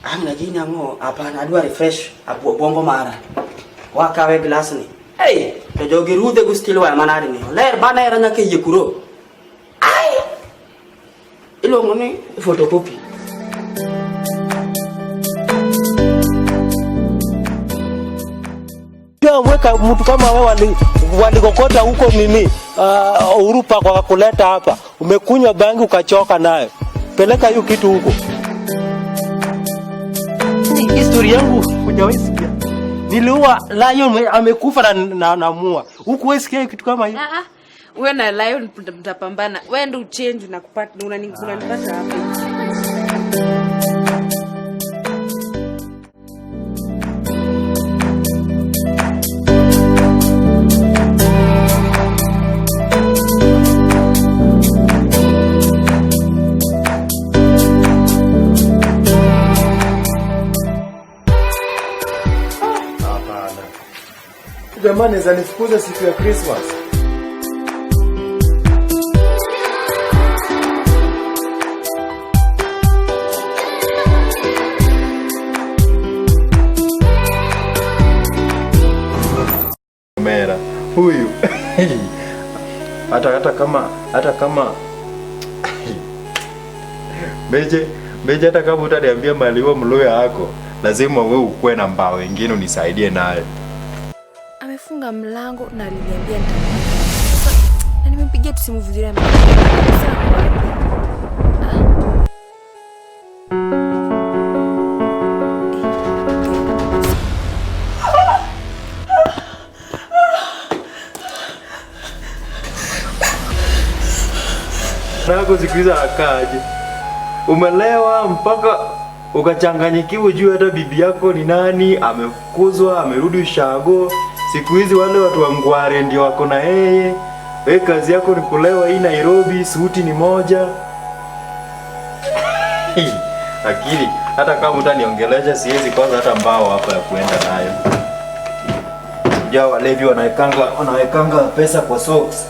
Amna jina ngo hapana adwa refresh abu bongo mara. Wakawe glass ni. Hey, to jogi rude gustilo wa manari ni. Ler bana era nyake yekuro. Ai. Ilo ngone photocopy. Pia mweka mtu kama wewe walikokota huko mimi Urupa kwa kuleta hapa. Umekunywa bangi ukachoka nayo. Peleka hiyo kitu huko. Historia yangu hujawahi sikia. Niliua lion amekufa na mua. Huko wewe sikia kitu kama hiyo? Wewe na lion mtapambana. Wewe ndio change na kupata unanipata hapa. Jamani zanifukuza siku ya Christmas. Mera huyu hata kama Beje hata kama utaniambia mali huo mloya yako lazima wewe ukue na mbao wengine unisaidie naye. Amefunga mlango na aliniambia na nimempigia tusimuvuziria mlango. Nako sikuiza akaje. Umelewa mpaka ukachanganyikiwa juu hata bibi yako ni nani, amefukuzwa, amerudi ushago. Siku hizi wale watu wa Ngware ndio wako na yeye. Wewe kazi yako ni kulewa hii Nairobi, suti ni moja. Akili, hata kama utaniongelesha siwezi kwanza hata mbao hapa ya kuenda nayo. Jao walevi wanawekanga pesa kwa socks.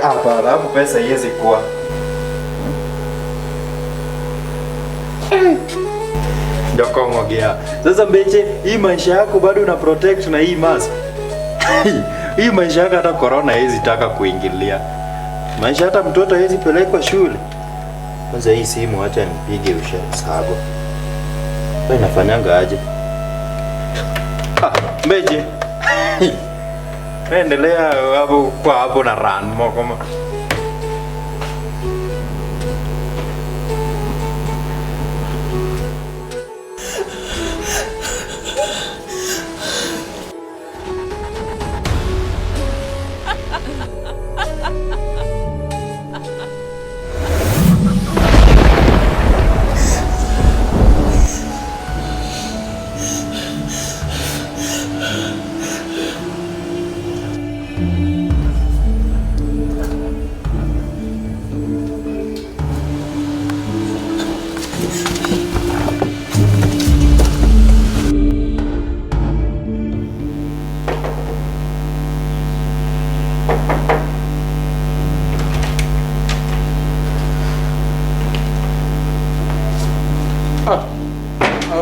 Hapa hapo pesa iwezi kuwa. Ndoko ngogea. Sasa Mbeche, hii maisha yako bado una protect na hii mask. Hii maisha yako hata corona hizi taka kuingilia. Maisha hata mtoto hizi pelekwa shule. Kwanza hii simu acha nipige ushasago. Wewe unafanyanga aje? Mbeche. Endelea hapo na run mokoma.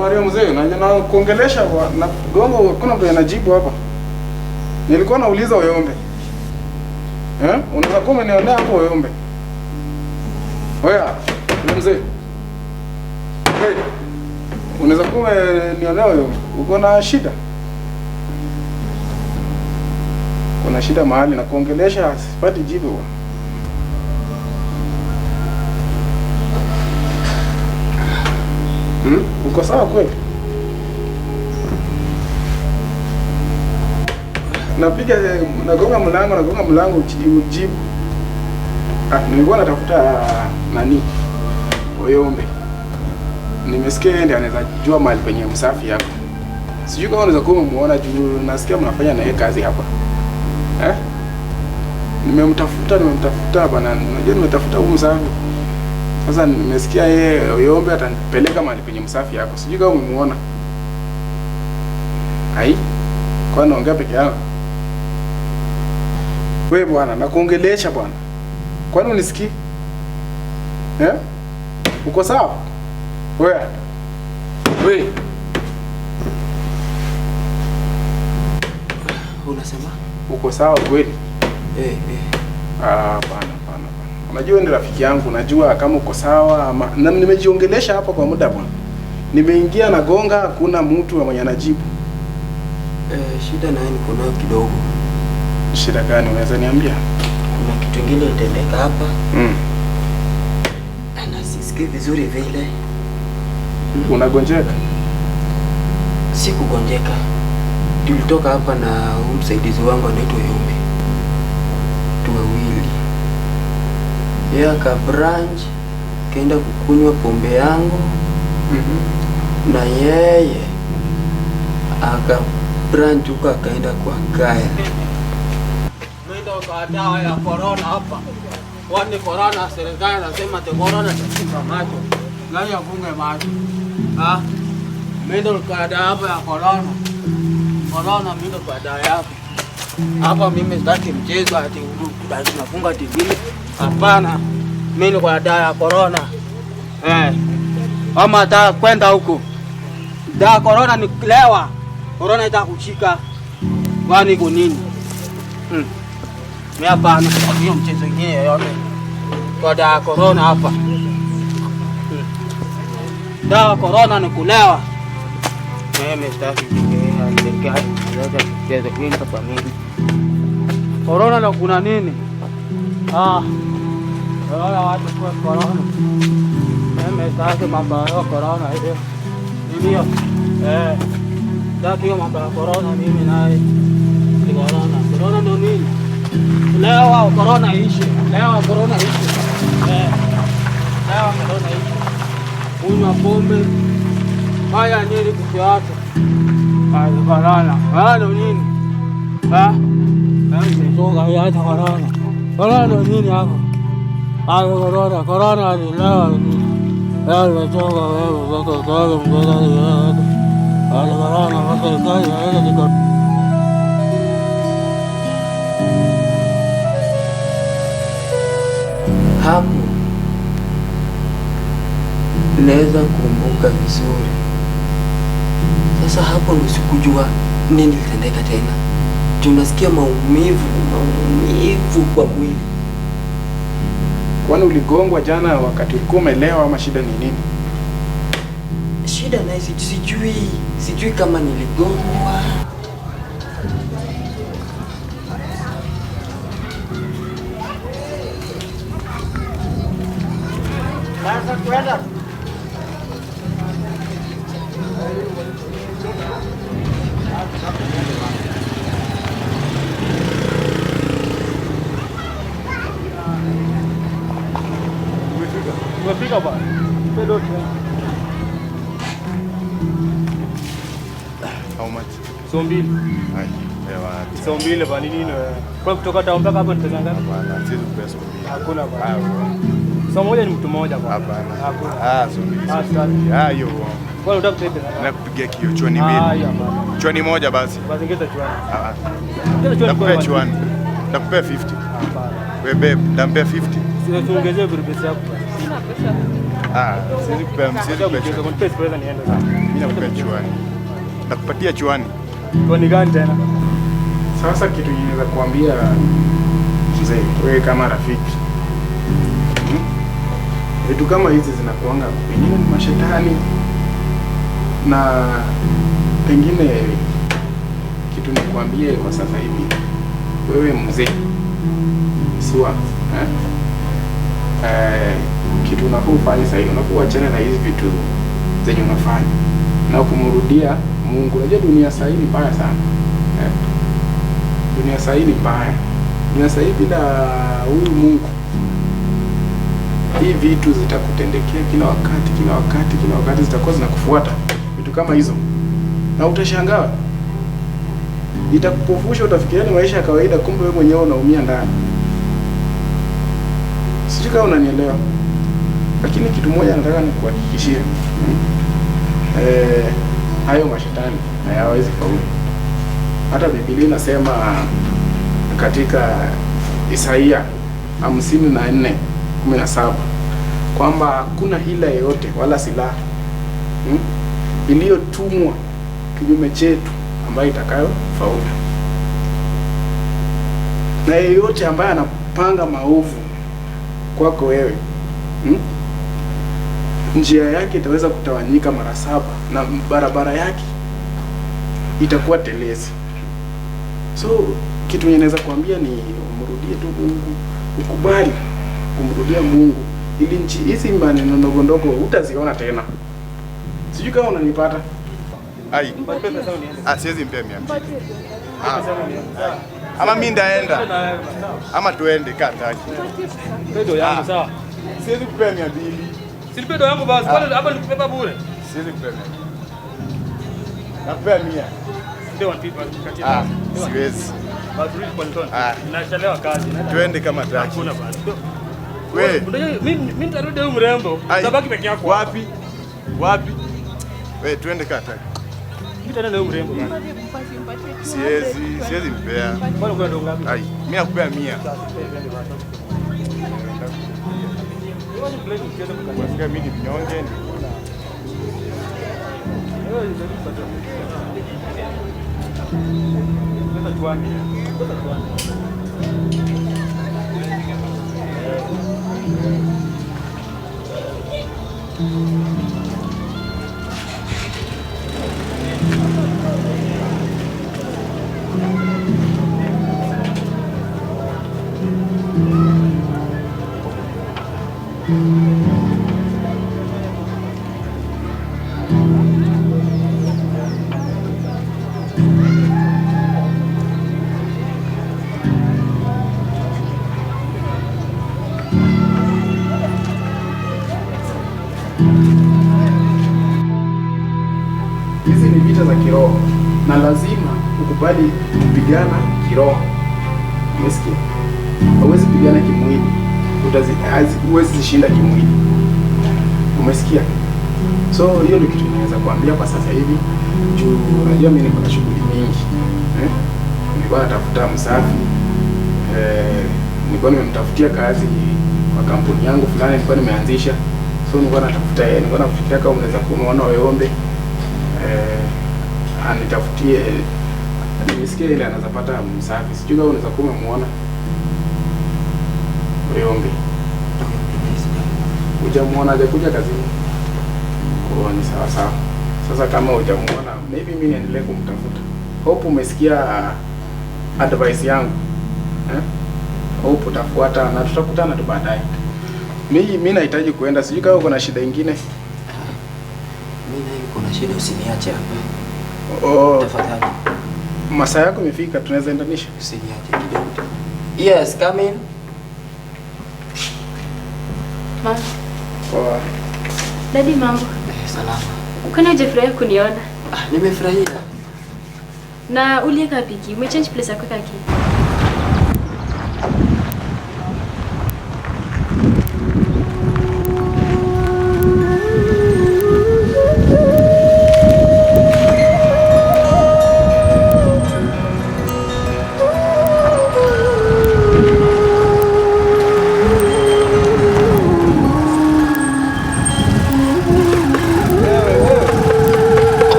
Maria mzee, na kuongelesha na gongo kuna mtu anajibu hapa. Nilikuwa nauliza Oyombe. Unaweza kuwa unionea hapo Oyombe. Oya, mzee. Hey. Unaweza kuwa unionea Oyombe. Uko na shida? Kuna shida mahali na kuongelesha sipati jibu bwana. Uko sawa kweli? Nagonga mlango ujibu. Nilikuwa natafuta nani? Oyombe. Nimesikia yeye ndiye anaweza jua mahali penye msafi hapa. Sijui kama unaweza kuwa muone juu nasikia mnafanya na yeye kazi hapa. Nimemtafuta bana. Unajua nimetafuta huyu msafi. Sasa nimesikia yeye Oyombe atanipeleka mahali penye msafi yako. Sijui kama umemuona. Hai? Kwa naongea peke yangu. Wewe bwana, nakuongelesha bwana. Kwani unisikii? Uko sawa? Wewe. Wewe Unasema? uko sawa kweli? Hapana. Unajua ni rafiki yangu, najua kama uko sawa ama na nimejiongelesha hapa kwa muda bwana. Nimeingia na gonga, hakuna mtu mwenye anajibu. Shida naye niko nayo kidogo. Shida gani unaweza niambia? Kuna kitu kingine kitendeka hapa. Na sisikii vizuri vile. Unagonjeka? Si kugonjeka. Tulitoka hapa na msaidizi wangu anaitwa Yombe. Tuwawili. Yeye akabranch kaenda kukunywa pombe yangu. Na yeye akabranch huko akaenda kwa kaya. Ndio kwa dawa ya corona hapa. Kwani corona serikali nasema te corona tatiza macho. Gani afunge macho. Ndio kwa dawa hapa ya corona. Corona ndio kwa dawa hapa. Hapa mimi sitaki mchezo ati tunafunga TV. Hapana. Mimi kwa dawa ya corona. Ama hata kwenda huko. Dawa corona ni lewa. Corona itakushika. Kwani kwa nini? Mimi hapa hiyo mchezo mwingine yote. Kwa dawa corona hapa. Dawa corona ni kulewa. Mimi sitaki serikali inaweza kuingia kwa mimi. Corona na kuna nini? Wala watu kwa corona. Mimi sitaki mambo ya corona hiyo. Ndio. Sitaki mambo ya corona mimi naye. Ni corona. Corona ndio nini? Lewa corona ishi. Lewa corona ishi. Lewa corona ishi. Unywa pombe. Haya nini kufuata? Haya corona. Haya nini? Nimetoka hata corona. Corona nini hapo? Haya corona ni lewa nini? Lewa nimetoka wewe mpaka kwa mganga. Haya corona mpaka kaya niko hapo. Naweza kumbuka vizuri. Sasa hapo ndo sikujua nini litendeka tena. Tunasikia maumivu kwa mwili. Kwani uligongwa jana wakati ulikuwa umelewa ama shida ni nini? Shida na sijui kama niligongwa. Sasa kwenda. Umefika bwana. Pedo tu. How much? So mbili. Hai. So mbili bwana nini wewe? Kwa kutoka town mpaka hapo nitazanga. Hapana, siwezi kupea so mbili. Hakuna bwana. So moja ni mtu mmoja bwana. Hapana. Hakuna. So mbili. Asante. Hiyo. Kwa unataka kutetea? Nakupigia kio chwani mbili. Hapana. Chwani moja basi. Basi ngeza chwani. Nakupea chwani. Nakupea 50. Hapana. Wewe babe, ndampea 50. Sisi tuongezee pesa yako. Siwezi kupea pesa niende. Mimi nakupea chwani. Nakupatia chwani. Chwani gani tena? Sasa kitu ninaweza kuambia mzee, wewe kama rafiki. Vitu kama hizi zinakuanga pengine ni mashetani na pengine kitu nikwambie kwa sasa hivi. Wewe mzee siwa kitu unafaa ufanye sasa hivi, unafaa uachane na hizi vitu zenye unafanya na kumrudia Mungu. Unajua dunia sasa hivi mbaya sana. Dunia sasa hivi mbaya. Dunia sasa hivi bila huyu Mungu, hii vitu zitakutendekea kila wakati zitakuwa zinakufuata. Vitu kama hizo. Na utashangaa. Itakupofusha, utafikiria ni maisha ya kawaida, kumbe wewe mwenyewe unaumia ndani. Sijui kama unanielewa. Lakini kitu moja nataka nikuhakikishie. Hayo mashetani hayawezi faulu. Hata Biblia inasema katika Isaia 54:17 kwamba hakuna hila yoyote wala silaha iliyotumwa kinyume chetu ambayo itakayo faulu. Na yeyote ambaye anapanga maovu kwako wewe, njia yake itaweza kutawanyika mara 7 na barabara yake itakuwa telezi. So kitu ninaweza kuambia ni umrudie tu Mungu, ukubali kumrudia Mungu, ili nchi hizi maneno ndogo ndogo utaziona tena. Sijui kama unanipata. Ai. Siwezi mpea 200. Ama mimi ndaenda. Ama tuende kataki. Pedo yangu sawa. Siwezi kupea 200. Si pedo yangu basi. Kwani hapa nikupepa bure? Siwezi kupea 100. Nakupea 100. Ndio wapipa katika. Siwezi. Basi rudi kwa Nton. Ninachelewa kazi. Tuende kama taki. Hakuna basi. Wewe, mimi nitarudi huyu mrembo. Utabaki peke yako. Wapi? Wewe tuende kataki. Nitaenda na huyu mrembo basi. Siwezi mpea. Bwana kwa ndo ngapi? Ai, mimi nakupea 100. Unasikia mimi ni mnyonge. Hizi ni vita za kiroho na lazima ukubali kupigana kiroho. Umesikia? Huwezi pigana kimwili. Huwezi zishinda kimwili. Umesikia? So hiyo ndio kitu ninaweza kuambia kwa sasa hivi. Juu unajua mimi niko na shughuli mingi. Nilikuwa natafuta msafi. Nilikuwa nimemtafutia kazi kwa kampuni yangu fulani nilikuwa nimeanzisha. So nilikuwa natafuta yeye, nilikuwa nafikiria kama unaweza kumuona Oyombe. Anitafutie, nimesikia ile anaweza pata msafi. Sijui kama unaweza kumuona Oyombe. Hujamuona hajakuja kazini? Ni sawa sawa. Sasa kama hujamuona, maybe mimi niendelee kumtafuta. Hope umesikia advice yangu. Hope utafuata na tutakutana tu baadaye. Mimi nahitaji kuenda. Sijui kama uko na shida nyingine. Mimi kuna shida, usiniache hapa. Tafadhali. Masaa yako imefika, tunaweza endanisha. Usiniache kidogo. Yes, come in. Mama. Poa. Dadi, mambo. Salama. Kwani hujafurahi kuniona? Nimefurahia. Na ulieka piki, umechange place yako kaki.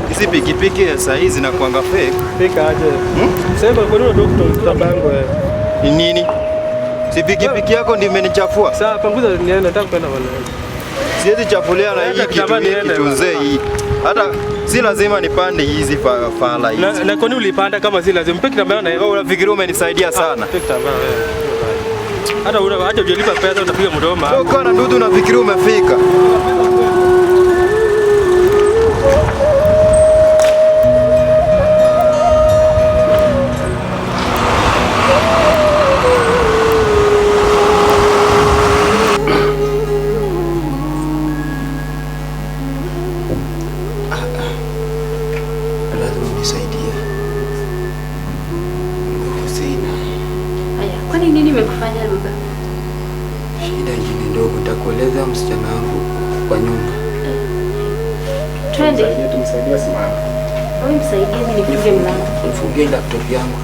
Hizi pikipiki saa hizi zinakuanga fake. Fake aje? Sema kwa nini ndio bango Ni nini? Si pikipiki yako ndio imenichafua. Sasa panguza niende, nataka kwenda bwana. Siwezi chafulia na hii kitu nzee hii. Hata si lazima nipande hizi fala hizi. Na kwa nini ulipanda kama si lazima? Mpeki tambana na wewe unafikiri umenisaidia sana. Mpeki tambana wewe. Hata hata hujalipa pesa utapiga mdomo. Uko na ndudu unafikiri umefika. Nitakueleza msichana wangu kwa nyumba. Twende. Tumsaidia simama. Wewe msaidie mimi nifunge mlango. Nifungie laptop yangu.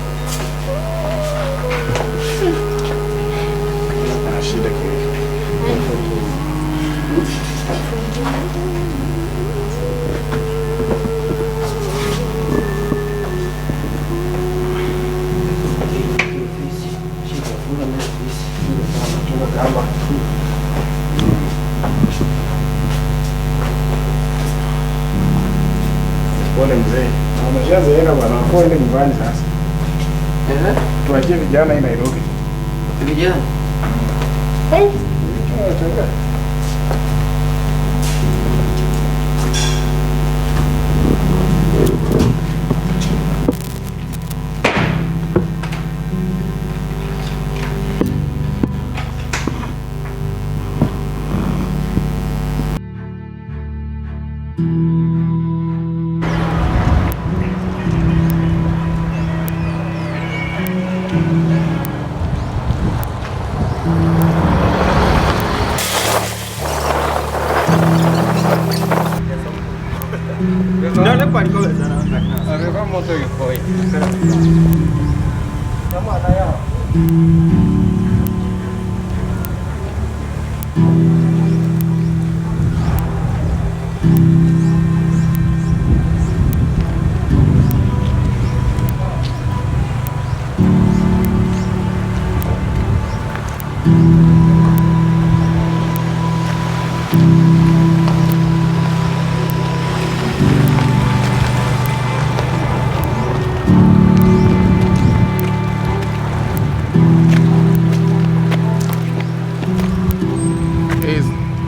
Kama. Pole mzee. Umeshazeeka bwana, kwenda nyumbani sasa. Tuachie vijana hii Nairobi. Vijana.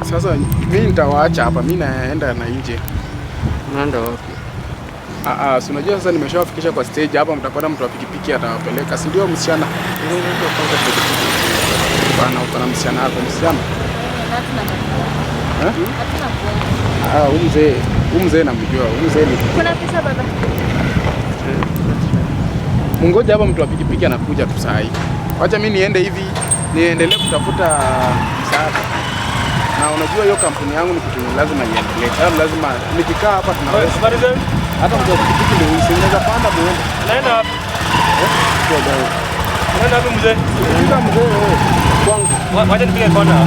Sasa mimi nitawaacha hapa, mimi naenda na nje. Unaenda wapi? Si unajua sasa nimeshawafikisha kwa stage hapa, mtakwenda mtu wa pikipiki atawapeleka, si ndio msichana? Bwana uko na msichana wako, msichana? Huyu mzee namjua, huyu mzee ni. Kuna pesa baba? Mungoja hapa mtu wa pikipiki anakuja tu saa hii. Wacha mimi niende hivi, niendelee kutafuta msaada. Na unajua hiyo kampuni yangu ni kitu lazima iendelee. Lazima nikikaa hapa tunaweza. Habari zenu? Hata mtu wa pikipiki ndio usinaweza panda muende. Naenda wapi? Naenda wapi mzee? Fika mzee wewe. Kwangu. Wacha nipige kona.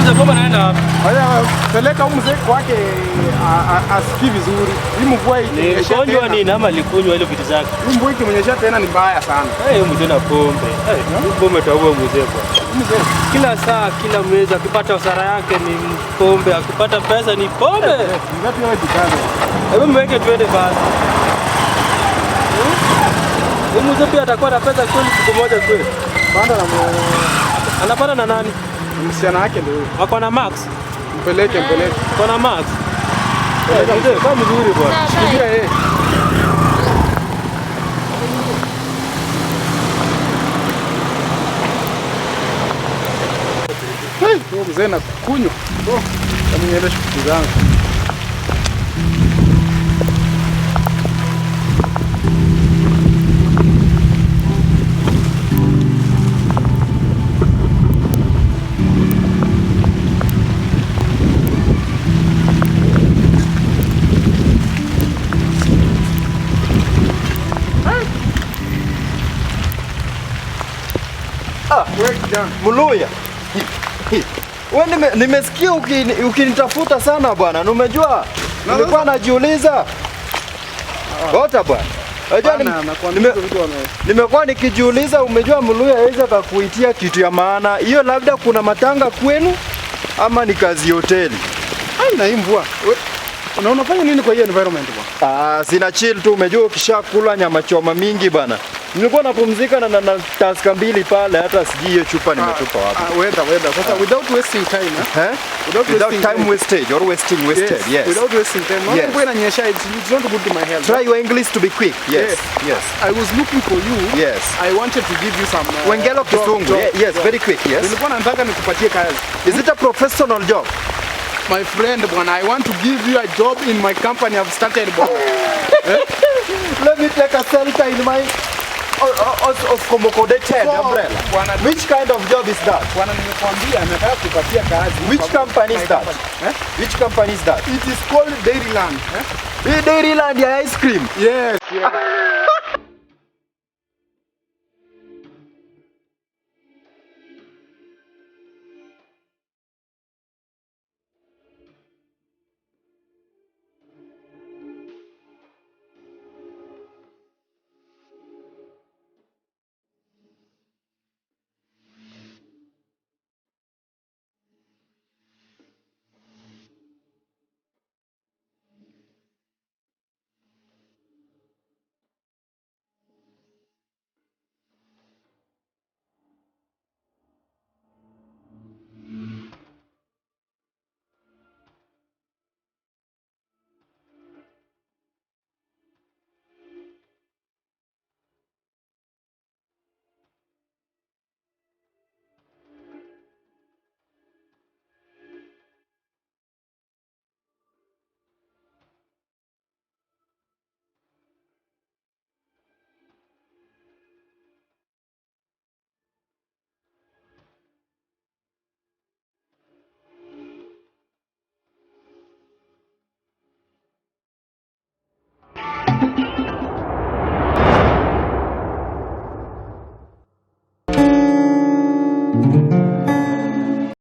Mzee bomba naenda wapi? Haya peleka huyu mzee kwake asikii vizuri. Hii mvua hii Ni mgonjwa nini ama alikunywa ile vitu zake? Hii mvua ikimenyesha tena ni mbaya sana. Mzee na pombe. Pombe taua mzee bwana. Mzee Kila saa kila mwezi akipata usara yake ni pombe, akipata pesa ni pombe. ngapi wewe jikaze? Hebu mweke twende basi. Mzee pia atakuwa na pesa kweli siku moja kweli. Panda na anapanda na nani? Msichana wake ndio. Wako na Max. Mpeleke. Wako na Max. Mzee kama mzuri bwana. Shikilia yeye. Mzee na kunywa. Kama niende shughuli zangu. Muluya. Wewe nimesikia ukinitafuta sana bwana. Umejua? Nilikuwa najiuliza. Gota bwana. Nimekuwa nikijiuliza, umejua Muluya hawezi akakuitia kitu ya maana. Hiyo labda kuna matanga kwenu ama ni kazi hoteli. Na hii mvua. Na unafanya nini kwa hiyo environment bwana? Sina chill tu, umejua ukishakula nyama choma mingi bwana. Nilikuwa napumzika na taska mbili pale, hata sijui hiyo chupa nimetupa wapi. Wenda. Sasa without wasting time, without time wastage or wasting wasted. Yes. Without wasting time. Yes. When it's not good to my health. Try your English to be quick. Yes. I was looking for you. Yes. I wanted to give you some Wengelo Kisungu. Yes, very quick. Yes. Nilikuwa nataka nikupatie kazi. Is it a professional job? My friend, bwana, I want to give you a job in my company I've started, bwana. Let me take a shelter in my accommodated umbrella. Which kind of job is that? Bwana, nimekwambia nataka kupatia kazi. Which company is that? Which company is that? It is called Dairyland. Dairyland ya ice cream. Yes.